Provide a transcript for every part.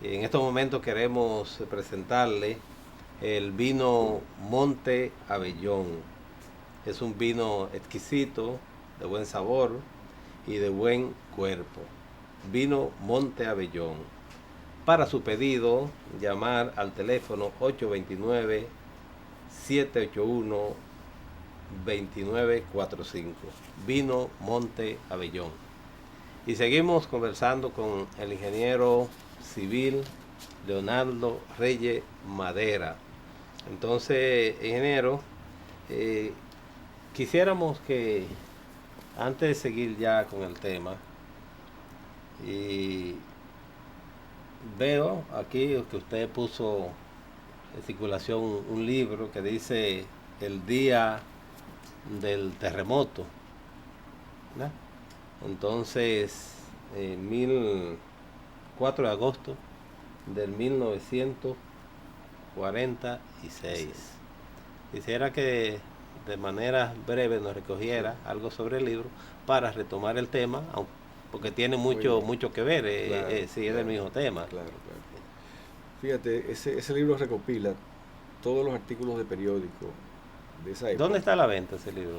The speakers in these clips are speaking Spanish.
En estos momentos queremos presentarle el vino Monte Abellón. Es un vino exquisito, de buen sabor y de buen cuerpo. Vino Monte Abellón. Para su pedido, llamar al teléfono 829-781-2945. Vino Monte Abellón. Y seguimos conversando con el ingeniero civil Leonardo Reyes Madera. Entonces, ingeniero, quisiéramos que antes de seguir ya con el tema, y veo aquí que usted puso en circulación un libro que dice el día del terremoto, ¿verdad? Entonces, 4 de agosto del 1946. Quisiera que de manera breve nos recogiera algo sobre el libro para retomar el tema, porque tiene mucho que ver, si es del mismo tema. Claro. Fíjate, ese libro recopila todos los artículos de periódico de esa época. ¿Dónde está a la venta ese libro?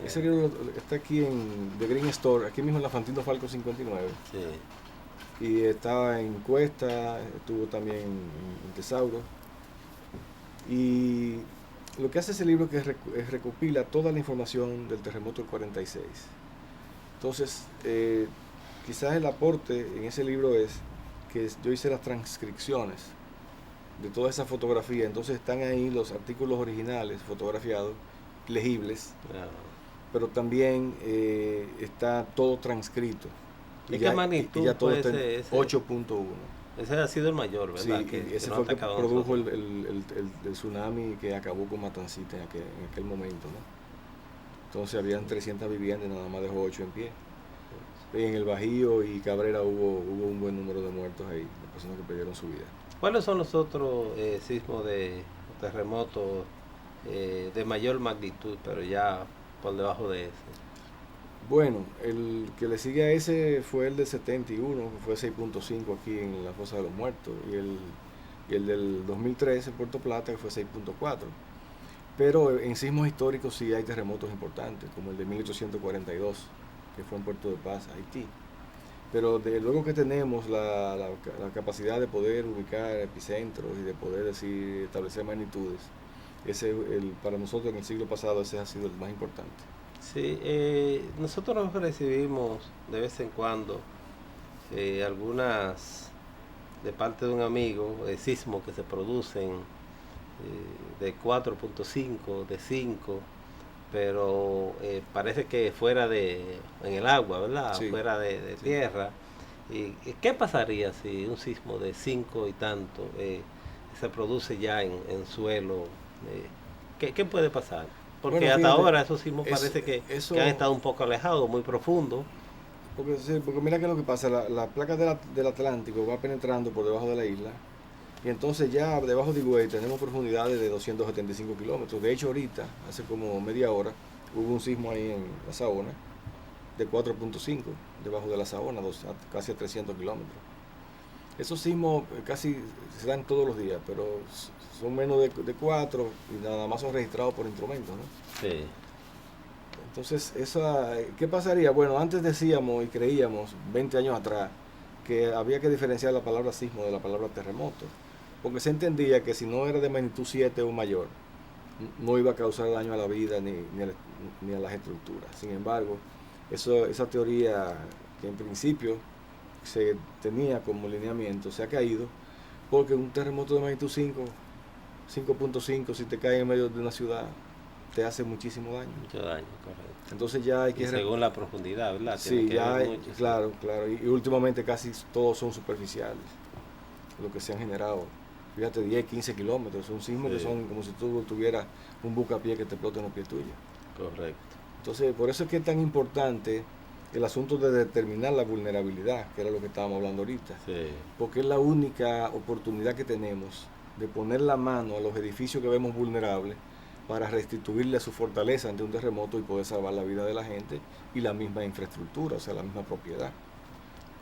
Ese libro está aquí en The Green Store, aquí mismo en la Fantino Falco 59. Sí. Y estaba en Cuesta, estuvo también en Tesauro. Y lo que hace ese libro es recopila toda la información del terremoto del 46. Entonces, quizás el aporte en ese libro es que yo hice las transcripciones de toda esa fotografía. Entonces están ahí los artículos originales fotografiados, legibles, pero también está todo transcrito. ¿Y qué magnitud? Y ya todo está en 8.1. Ese ha sido el mayor, ¿verdad? Sí, ese fue el que produjo el tsunami que acabó con Matancita en aquel momento, ¿no? Entonces habían 300 viviendas y nada más dejó 8 en pie. Y en el Bajío y Cabrera hubo un buen número de muertos ahí, de personas que perdieron su vida. ¿Cuáles son los otros sismos de terremotos de mayor magnitud, pero ya por debajo de ese? Bueno, el que le sigue a ese fue el del 71, que fue 6.5 aquí en la Fosa de los Muertos, y el del 2013 en Puerto Plata, que fue 6.4. Pero en sismos históricos sí hay terremotos importantes, como el de 1842, que fue en Puerto de Paz, Haití. Pero luego que tenemos la capacidad de poder ubicar epicentros y de poder establecer magnitudes, para nosotros en el siglo pasado ese ha sido el más importante. Sí, nosotros recibimos de vez en cuando algunas de parte de un amigo sismos que se producen de 4.5, de 5, pero parece que fuera en el agua, ¿verdad? Sí. Fuera de tierra. ¿Y qué pasaría si un sismo de 5 y tanto se produce ya en suelo? ¿Qué puede pasar? Porque bueno, hasta ahora esos sismos parece que han estado un poco alejados, muy profundos. Porque mira que lo que pasa, la placa del Atlántico va penetrando por debajo de la isla, y entonces ya debajo de Higüey tenemos profundidades de 275 kilómetros. De hecho, ahorita, hace como media hora, hubo un sismo ahí en la Saona de 4.5 debajo de la Saona, casi a 300 kilómetros. Esos sismos casi se dan todos los días, pero son menos de 4 y nada más son registrados por instrumentos, ¿no? Sí. Entonces, ¿qué pasaría? Bueno, antes decíamos y creíamos, 20 años atrás, que había que diferenciar la palabra sismo de la palabra terremoto, porque se entendía que si no era de magnitud 7 o mayor, no iba a causar daño a la vida ni a las estructuras. Sin embargo, esa teoría que en principio se tenía como lineamiento se ha caído, porque un terremoto de magnitud 5.5, si te cae en medio de una ciudad, te hace muchísimo daño. Mucho daño, correcto. Entonces ya hay que... Y según la profundidad, ¿verdad? Sí, ya hay, claro. Y últimamente casi todos son superficiales, lo que se han generado. Fíjate, 10, 15 kilómetros, son sismos que son como si tú tuvieras un bucapié que te explote en los pies tuyos. Correcto. Entonces, por eso es que es tan importante el asunto de determinar la vulnerabilidad, que era lo que estábamos hablando ahorita. Sí. Porque es la única oportunidad que tenemos de poner la mano a los edificios que vemos vulnerables para restituirle su fortaleza ante un terremoto y poder salvar la vida de la gente y la misma infraestructura, o sea, la misma propiedad.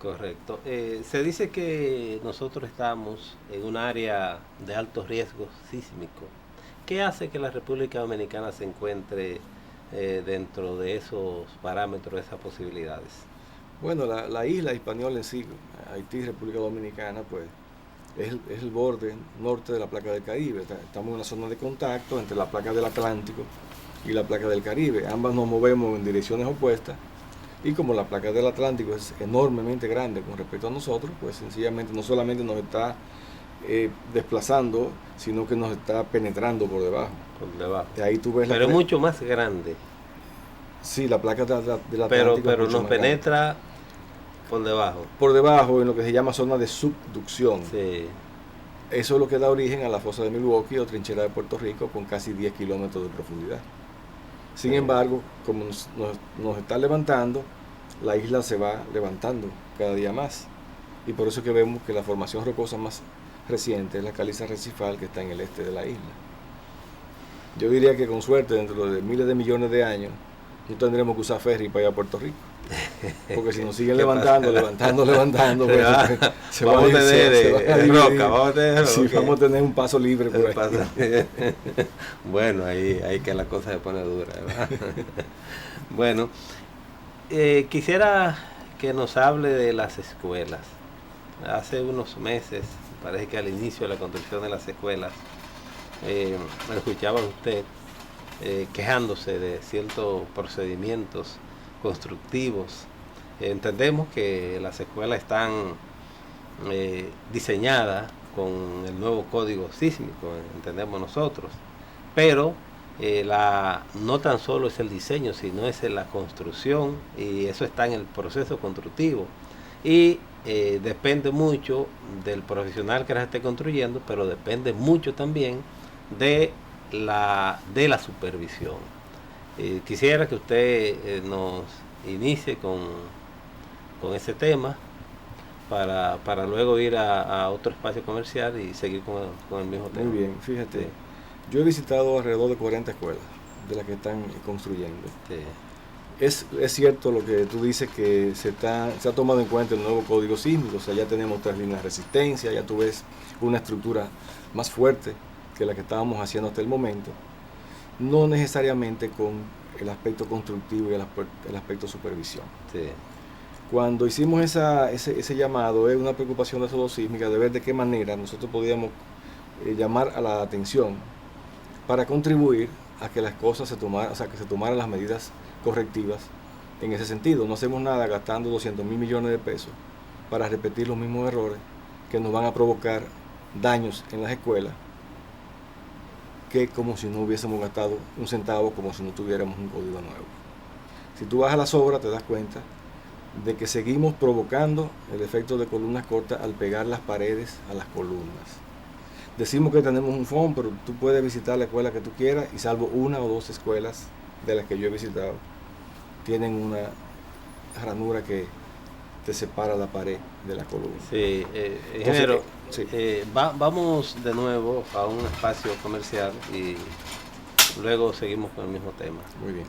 Correcto. Se dice que nosotros estamos en un área de alto riesgo sísmico. ¿Qué hace que la República Dominicana se encuentre dentro de esos parámetros, de esas posibilidades? Bueno, la isla Hispaniola en sí, Haití, República Dominicana, pues es el borde norte de la placa del Caribe. Estamos en una zona de contacto entre la placa del Atlántico y la placa del Caribe. Ambas nos movemos en direcciones opuestas y como la placa del Atlántico es enormemente grande con respecto a nosotros, pues sencillamente no solamente nos está desplazando, sino que nos está penetrando por debajo. Por debajo. De ahí tú ves pero es mucho más grande. Sí, la placa del Atlántico pero nos penetra por debajo. Por debajo, en lo que se llama zona de subducción. Sí. Eso es lo que da origen a la fosa de Milwaukee o trinchera de Puerto Rico con casi 10 kilómetros de profundidad. Sin embargo, como nos está levantando, la isla se va levantando cada día más. Y por eso que vemos que la formación rocosa más reciente es la caliza recifal que está en el este de la isla. Yo diría que con suerte, dentro de miles de millones de años, no tendremos que usar ferry para ir a Puerto Rico. Porque si nos siguen levantando, pues, se va a tener roca. Sí, vamos a tener un paso libre por ahí. Bueno, ahí que la cosa se pone dura, ¿verdad? Bueno, quisiera que nos hable de las escuelas. Hace unos meses, parece que al inicio de la construcción de las escuelas, me escuchaba usted quejándose de ciertos procedimientos constructivos. Entendemos que las escuelas están diseñadas con el nuevo código sísmico, entendemos nosotros, pero no tan solo es el diseño, sino es la construcción, y eso está en el proceso constructivo, y depende mucho del profesional que las esté construyendo, pero depende mucho también de la supervisión. Quisiera que usted nos inicie con ese tema para luego ir a otro espacio comercial y seguir con el mismo tema. Muy bien, fíjate, sí. Yo he visitado alrededor de 40 escuelas de las que están construyendo. Sí. Es cierto lo que tú dices, que se ha tomado en cuenta el nuevo código sísmico, o sea, ya tenemos 3 líneas de resistencia, ya tú ves una estructura más fuerte que la que estábamos haciendo hasta el momento, no necesariamente con el aspecto constructivo y el aspecto supervisión. Sí. Cuando hicimos ese llamado, es una preocupación de Sodo Sísmica de ver de qué manera nosotros podíamos llamar a la atención para contribuir a que las cosas se tomaran las medidas correctivas en ese sentido. No hacemos nada gastando 200 mil millones de pesos para repetir los mismos errores que nos van a provocar daños en las escuelas, que como si no hubiésemos gastado un centavo, como si no tuviéramos un código nuevo. Si tú vas a las obras te das cuenta de que seguimos provocando el efecto de columnas cortas al pegar las paredes a las columnas. Decimos que tenemos un fondo, pero tú puedes visitar la escuela que tú quieras y salvo 1 o 2 escuelas de las que yo he visitado, tienen una ranura que te separa la pared de la columna. Sí, ingeniero, sí. Vamos de nuevo a un espacio comercial y luego seguimos con el mismo tema. Muy bien.